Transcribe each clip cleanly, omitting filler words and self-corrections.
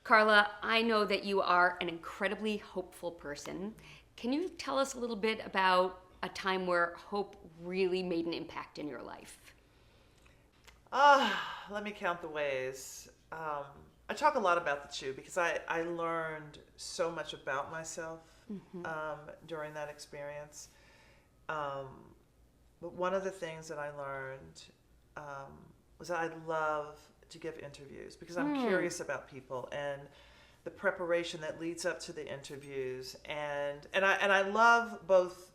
Carla, I know that you are an incredibly hopeful person. Can you tell us a little bit about a time where hope really made an impact in your life? Let me count the ways. I talk a lot about the chew because I learned so much about myself during that experience. But one of the things that I learned was that I love to give interviews because I'm curious about people and the preparation that leads up to the interviews, and I love both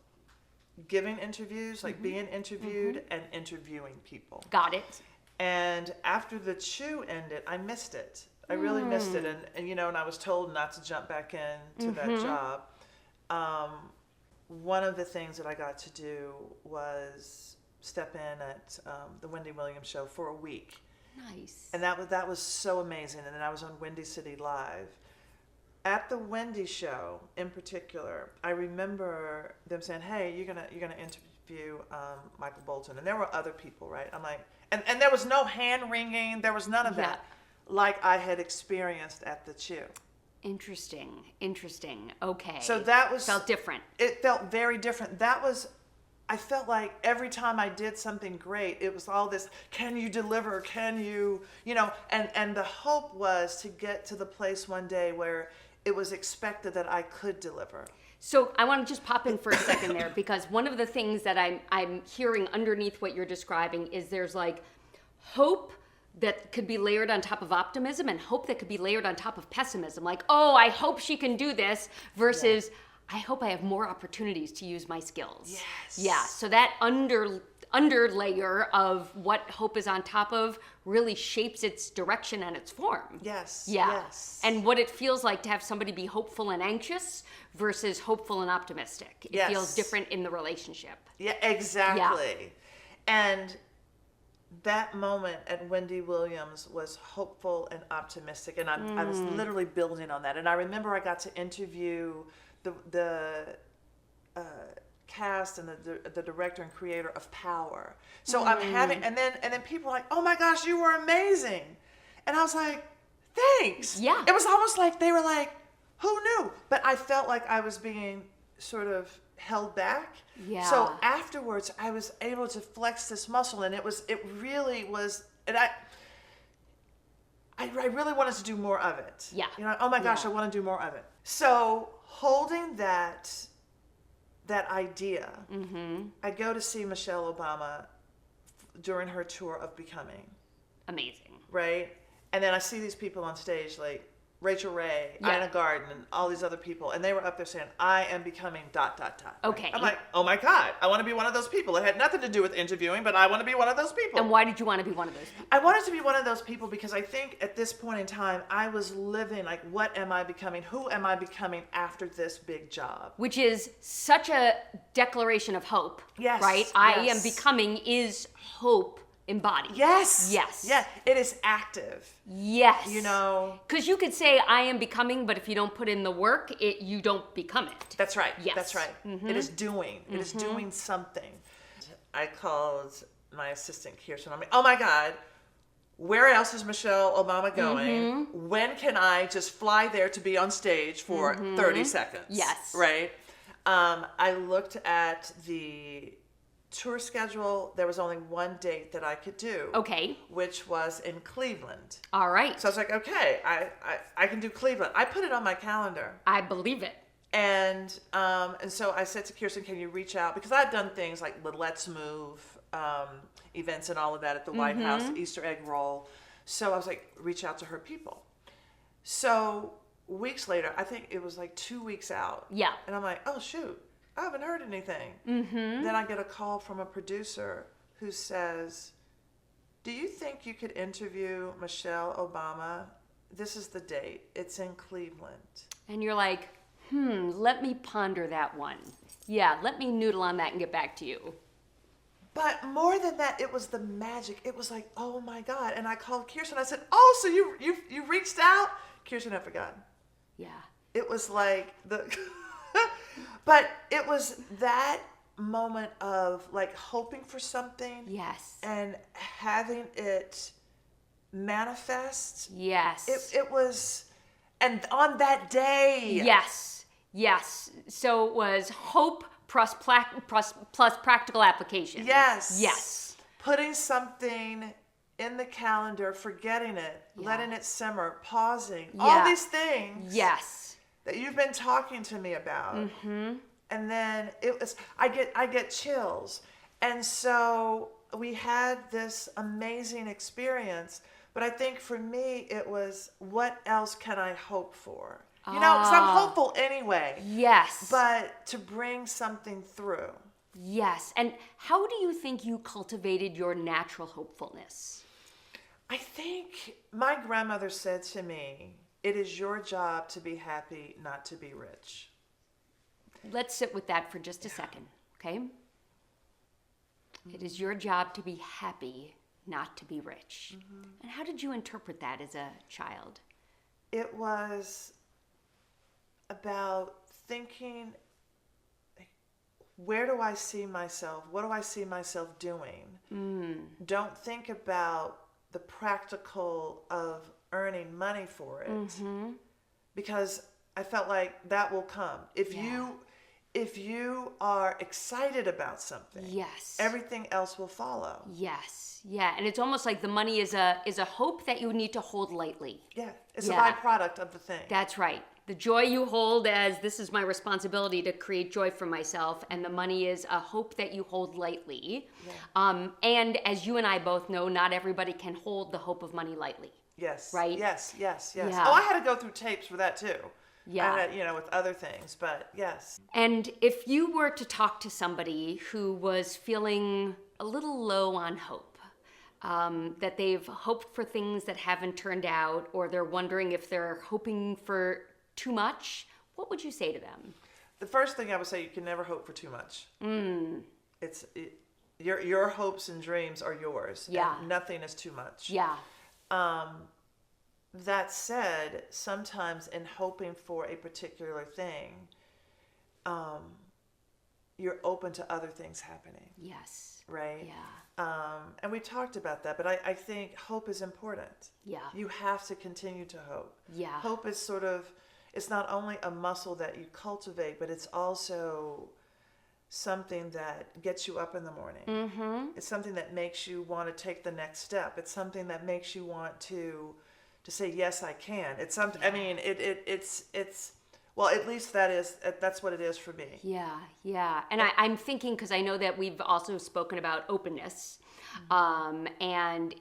giving interviews, like being interviewed, and interviewing people. Got it. And after the chew ended, I missed it. I really missed it, and I was told not to jump back into that job. One of the things that I got to do was step in at the Wendy Williams show for a week. Nice. And that was so amazing. And then I was on Windy City Live. At the Wendy show, in particular, I remember them saying, "Hey, you're gonna interview Michael Bolton," and there were other people, right? I'm like, and there was no hand wringing, there was none of that, like I had experienced at the Chew. Interesting. Okay. So that was felt different. It felt very different. I felt like every time I did something great, it was all this, can you deliver? Can you, and the hope was to get to the place one day where it was expected that I could deliver. So I want to just pop in for a second there, because one of the things that I'm hearing underneath what you're describing is there's like hope that could be layered on top of optimism and hope that could be layered on top of pessimism. Like, oh, I hope she can do this versus I hope I have more opportunities to use my skills. Yes. Yeah. So that under layer of what hope is on top of really shapes its direction and its form. Yes. Yeah. Yes. And what it feels like to have somebody be hopeful and anxious versus hopeful and optimistic. It feels different in the relationship. Yeah, exactly. Yeah. And that moment at Wendy Williams was hopeful and optimistic, and I was literally building on that. And I remember I got to interview the cast and the director and creator of Power. So I'm having, and then people were like, "Oh my gosh, you were amazing," and I was like, "Thanks." Yeah. It was almost like they were like, "Who knew?" But I felt like I was being sort of held back. Yeah. So afterwards, I was able to flex this muscle, and it really was, and I really wanted to do more of it. Yeah. Oh my gosh, I want to do more of it. So holding that idea, I go to see Michelle Obama during her tour of Becoming. Amazing. Right? And then I see these people on stage like Rachel Ray, Ina Garten, and all these other people, and they were up there saying, "I am becoming ... Okay. I'm like, oh my God, I want to be one of those people. It had nothing to do with interviewing, but I want to be one of those people. And why did you want to be one of those people? I wanted to be one of those people because I think at this point in time, I was living like, what am I becoming? Who am I becoming after this big job? Which is such a declaration of hope. Yes. Right? I am becoming is hope embodied. Yes. Yes. Yeah. It is active. Yes. Because you could say I am becoming, but if you don't put in the work, you don't become it. That's right. Yes. That's right. It is doing. It is doing something. I called my assistant Kirsten. I'm like, oh my God, where else is Michelle Obama going? When can I just fly there to be on stage for 30 seconds? Yes. Right? I looked at the tour schedule. There was only one date that I could do. Okay. Which was in Cleveland. All right. So I was like, okay, I can do Cleveland. I put it on my calendar. I believe it. And so I said to Kirsten, can you reach out? Because I've done things like the Let's Move events and all of that at the White House, Easter egg roll. So I was like, reach out to her people. So weeks later, I think it was like 2 weeks out. Yeah. And I'm like, oh, shoot, I haven't heard anything. Then I get a call from a producer who says, do you think you could interview Michelle Obama? This is the date. It's in Cleveland. And you're like, let me ponder that one. Yeah, let me noodle on that and get back to you. But more than that, it was the magic. It was like, oh my God. And I called Kirsten. I said, oh, so you reached out? Kirsten had forgotten. Yeah. It was like but it was that moment of like hoping for something. Yes. And having it manifest. Yes. It was, And on that day. Yes, yes. So it was hope plus practical application. Yes. Yes. Putting something in the calendar, forgetting it, letting it simmer, pausing, all Yeah. these things Yes. that you've been talking to me about. And then it was, I get chills. And so we had this amazing experience, but I think for me it was, what else can I hope for? You know, because I'm hopeful anyway. Yes. But to bring something through. Yes. And how do you think you cultivated your natural hopefulness? I think my grandmother said to me, it is your job to be happy, not to be rich. Let's sit with that for just a second, okay? It is your job to be happy, not to be rich. And how did you interpret that as a child? It was about thinking, where do I see myself? What do I see myself doing? Don't think about the practical of earning money for it, because I felt like that will come. If you are excited about something, Yes. everything else will follow. Yes. Yeah. And it's almost like the money is a hope that you need to hold lightly. Yeah, it's Yeah. a byproduct of the thing. That's right. The joy you hold as this is my responsibility to create joy for myself, and the money is a hope that you hold lightly. And as you and I both know, not everybody can hold the hope of money lightly. Yes. Right? Yes. Yeah. Oh, I had to go through tapes for that too. Yeah. I had, with other things, but yes. And if you were to talk to somebody who was feeling a little low on hope, that they've hoped for things that haven't turned out, or they're wondering if they're hoping for too much, what would you say to them? The first thing I would say, you can never hope for too much. Your hopes and dreams are yours. Yeah. And nothing is too much. Yeah. That said, sometimes in hoping for a particular thing, you're open to other things happening, Yes. right? Yeah. And we talked about that, but I think hope is important. Yeah. You have to continue to hope. Yeah. Hope is it's not only a muscle that you cultivate, but it's also something that gets you up in the morning. It's something that makes you want to take the next step. It's something that makes you want to say, yes, I can. It's something, I mean, it's, well, at least that's what it is for me. Yeah, yeah. And I'm thinking, because I know that we've also spoken about openness. And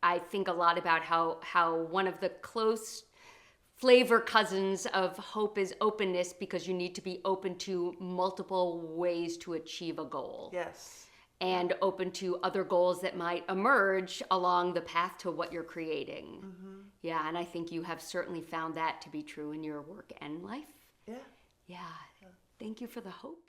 I think a lot about how one of the close flavor cousins of hope is openness, because you need to be open to multiple ways to achieve a goal. Yes. And open to other goals that might emerge along the path to what you're creating. Yeah, and I think you have certainly found that to be true in your work and life. Yeah. Yeah. Thank you for the hope.